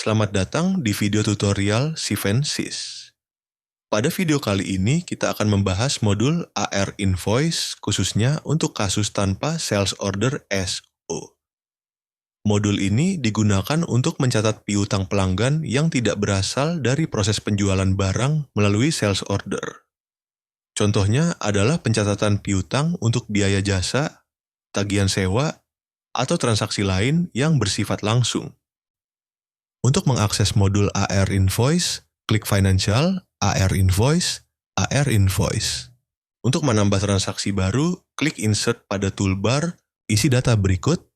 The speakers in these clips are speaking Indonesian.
Selamat datang di video tutorial Sys. Pada video kali ini kita akan membahas modul AR Invoice khususnya untuk kasus tanpa sales order SO. Modul ini digunakan untuk mencatat piutang pelanggan yang tidak berasal dari proses penjualan barang melalui sales order. Contohnya adalah pencatatan piutang untuk biaya jasa, tagihan sewa, atau transaksi lain yang bersifat langsung. Untuk mengakses modul AR Invoice, klik Financial, AR Invoice, AR Invoice. Untuk menambah transaksi baru, klik Insert pada toolbar, isi data berikut.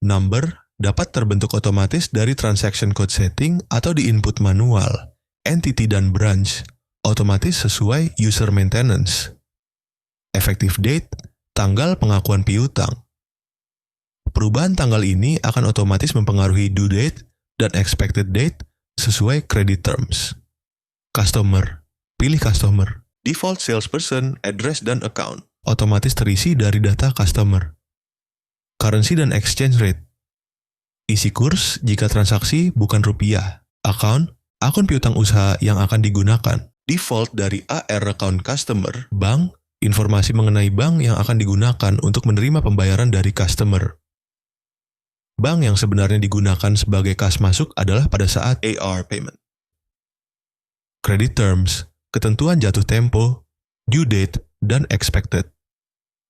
Number dapat terbentuk otomatis dari transaction code setting atau di input manual. Entity dan branch, otomatis sesuai user maintenance. Effective date, tanggal pengakuan piutang. Perubahan tanggal ini akan otomatis mempengaruhi due date dan expected date sesuai credit terms. Customer, pilih customer. Default salesperson, address, dan account. Otomatis terisi dari data customer. Currency dan exchange rate. Isi kurs jika transaksi bukan rupiah. Account, akun piutang usaha yang akan digunakan. Default dari AR account customer, bank, informasi mengenai bank yang akan digunakan untuk menerima pembayaran dari customer. Bank yang sebenarnya digunakan sebagai kas masuk adalah pada saat AR payment. Credit terms, ketentuan jatuh tempo, due date, dan expected.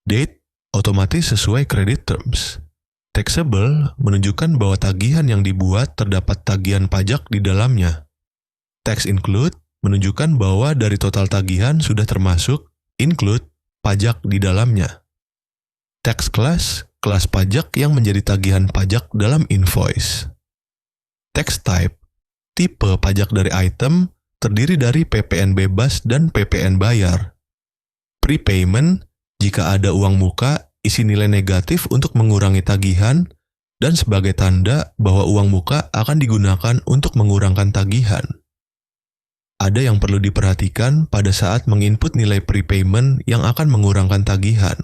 Date, otomatis sesuai credit terms. Taxable menunjukkan bahwa tagihan yang dibuat terdapat tagihan pajak di dalamnya. Tax include menunjukkan bahwa dari total tagihan sudah termasuk include pajak di dalamnya. Tax class, kelas pajak yang menjadi tagihan pajak dalam invoice. Tax type, tipe pajak dari item terdiri dari PPN bebas dan PPN bayar. Prepayment, jika ada uang muka, isi nilai negatif untuk mengurangi tagihan dan sebagai tanda bahwa uang muka akan digunakan untuk mengurangkan tagihan. Ada yang perlu diperhatikan pada saat menginput nilai prepayment yang akan mengurangkan tagihan.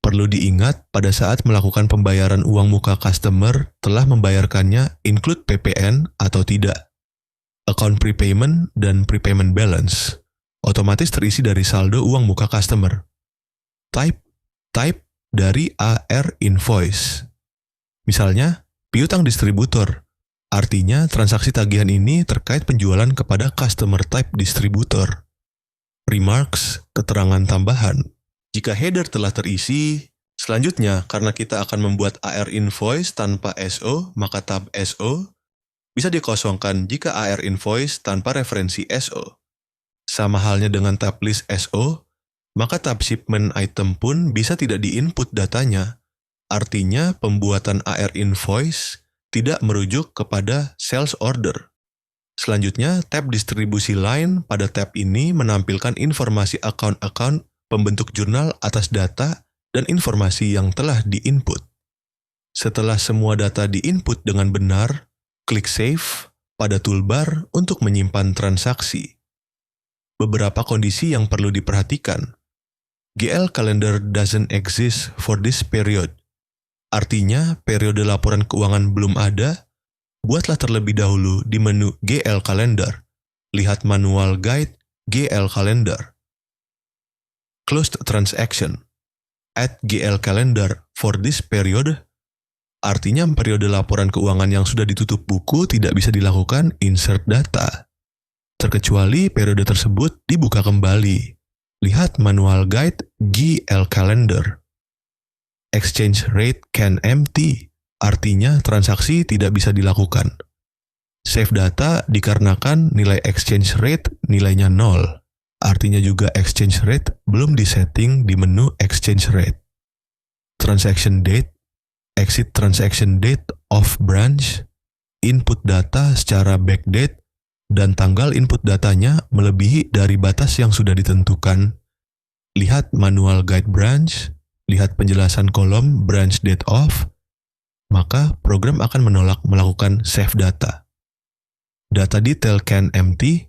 Perlu diingat pada saat melakukan pembayaran uang muka customer telah membayarkannya include PPN atau tidak. Account prepayment dan prepayment balance otomatis terisi dari saldo uang muka customer. Type dari AR Invoice. Misalnya, piutang distributor. Artinya transaksi tagihan ini terkait penjualan kepada customer type distributor. Remarks, keterangan tambahan. Jika header telah terisi, selanjutnya karena kita akan membuat AR Invoice tanpa SO, maka tab SO bisa dikosongkan jika AR Invoice tanpa referensi SO. Sama halnya dengan tab list SO, maka tab shipment item pun bisa tidak diinput datanya. Artinya pembuatan AR Invoice tidak merujuk kepada sales order. Selanjutnya, tab distribusi line pada tab ini menampilkan informasi account-account pembentuk jurnal atas data dan informasi yang telah diinput. Setelah semua data diinput dengan benar, klik Save pada toolbar untuk menyimpan transaksi. Beberapa kondisi yang perlu diperhatikan. GL calendar doesn't exist for this period. Artinya, periode laporan keuangan belum ada. Buatlah terlebih dahulu di menu GL calendar. Lihat manual guide GL calendar. Closed transaction. Add GL calendar for this period. Artinya periode laporan keuangan yang sudah ditutup buku tidak bisa dilakukan insert data. Terkecuali periode tersebut dibuka kembali. Lihat manual guide GL calendar. Exchange rate can empty. Artinya transaksi tidak bisa dilakukan. Save data dikarenakan nilai exchange rate nilainya 0. Artinya juga exchange rate belum disetting di menu exchange rate. Transaction date, exit transaction date of branch, input data secara backdate, dan tanggal input datanya melebihi dari batas yang sudah ditentukan. Lihat manual guide branch, lihat penjelasan kolom branch date of, maka program akan menolak melakukan save data. Data detail can empty.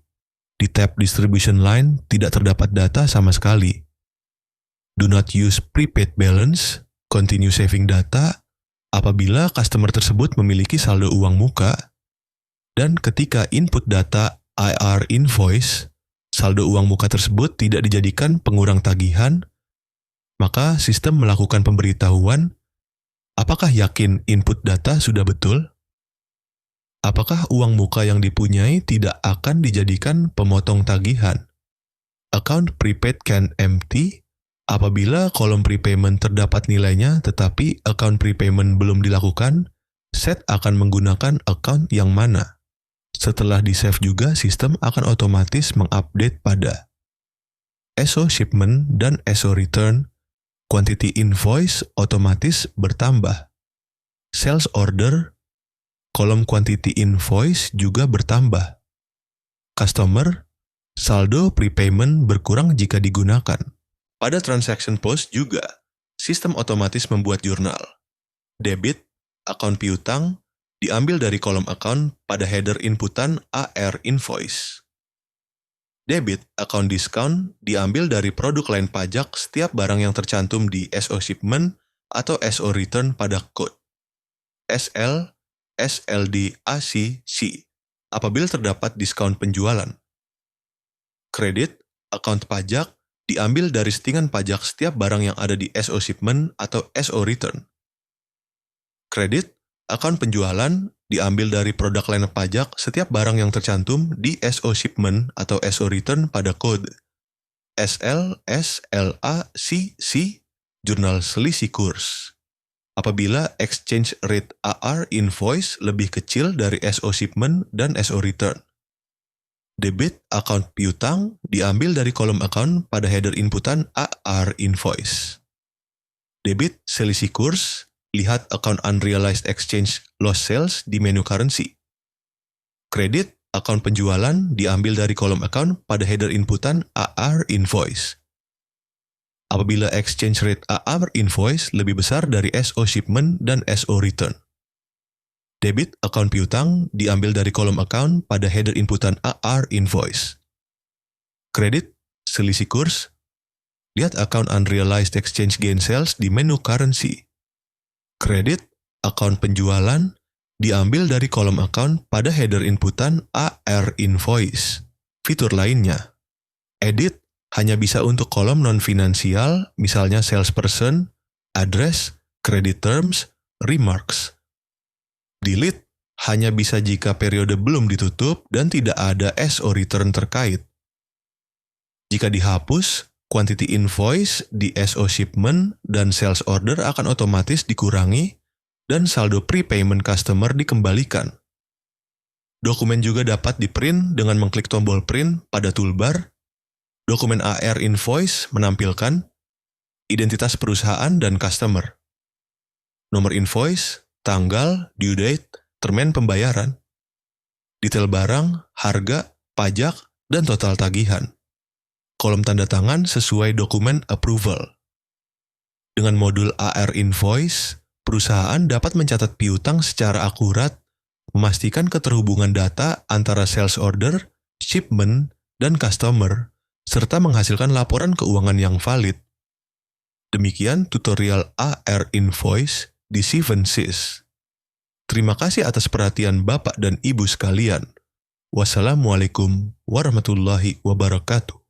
Di tab Distribution Line tidak terdapat data sama sekali. Do not use prepaid balance, continue saving data, apabila customer tersebut memiliki saldo uang muka, Dan ketika input data AR invoice, saldo uang muka tersebut tidak dijadikan pengurang tagihan, maka sistem melakukan pemberitahuan, apakah yakin input data sudah betul? Apakah uang muka yang dipunyai tidak akan dijadikan pemotong tagihan? Account prepaid can empty apabila kolom prepayment terdapat nilainya tetapi account prepayment belum dilakukan, set akan menggunakan account yang mana. Setelah di-save juga, sistem akan otomatis mengupdate pada SO shipment dan SO return, quantity invoice otomatis bertambah. Sales order, kolom quantity invoice juga bertambah. Customer, saldo prepayment berkurang jika digunakan. Pada transaction post juga, sistem otomatis membuat jurnal. Debit, akun piutang, diambil dari kolom account pada header inputan AR invoice. Debit, akun diskon, diambil dari produk lain pajak setiap barang yang tercantum di SO shipment atau SO return pada code SL, SLD, AC, C, apabila terdapat diskon penjualan. Kredit, akun pajak, diambil dari settingan pajak setiap barang yang ada di SO shipment atau SO return. Kredit, akun penjualan, diambil dari produk lain pajak setiap barang yang tercantum di SO shipment atau SO return pada kode SL, SLA, CC, jurnal selisih kurs. Apabila exchange rate AR invoice lebih kecil dari SO shipment dan SO return. Debit, akun piutang, diambil dari kolom account pada header inputan AR invoice. Debit, selisih kurs, lihat account unrealized exchange loss sales di menu currency. Kredit, akun penjualan, diambil dari kolom account pada header inputan AR invoice. Apabila exchange rate AR invoice lebih besar dari SO shipment dan SO return. Debit, akun piutang, diambil dari kolom account pada header inputan AR invoice. Kredit, selisih kurs, lihat account unrealized exchange gain sales di menu currency. Kredit, akun penjualan, diambil dari kolom account pada header inputan AR invoice. Fitur lainnya. Edit, hanya bisa untuk kolom non-finansial, misalnya salesperson, address, credit terms, remarks. Delete, hanya bisa jika periode belum ditutup dan tidak ada SO return terkait. Jika dihapus, quantity invoice di SO shipment dan sales order akan otomatis dikurangi dan saldo prepayment customer dikembalikan. Dokumen juga dapat di-print dengan mengklik tombol print pada toolbar. Dokumen AR invoice menampilkan identitas perusahaan dan customer, nomor invoice, tanggal, due date, termin pembayaran, detail barang, harga, pajak, dan total tagihan. Kolom tanda tangan sesuai dokumen approval. Dengan modul AR invoice, perusahaan dapat mencatat piutang secara akurat, memastikan keterhubungan data antara sales order, shipment, dan customer, serta menghasilkan laporan keuangan yang valid. Demikian tutorial AR invoice di Sys. Terima kasih atas perhatian Bapak dan Ibu sekalian. Wassalamualaikum warahmatullahi wabarakatuh.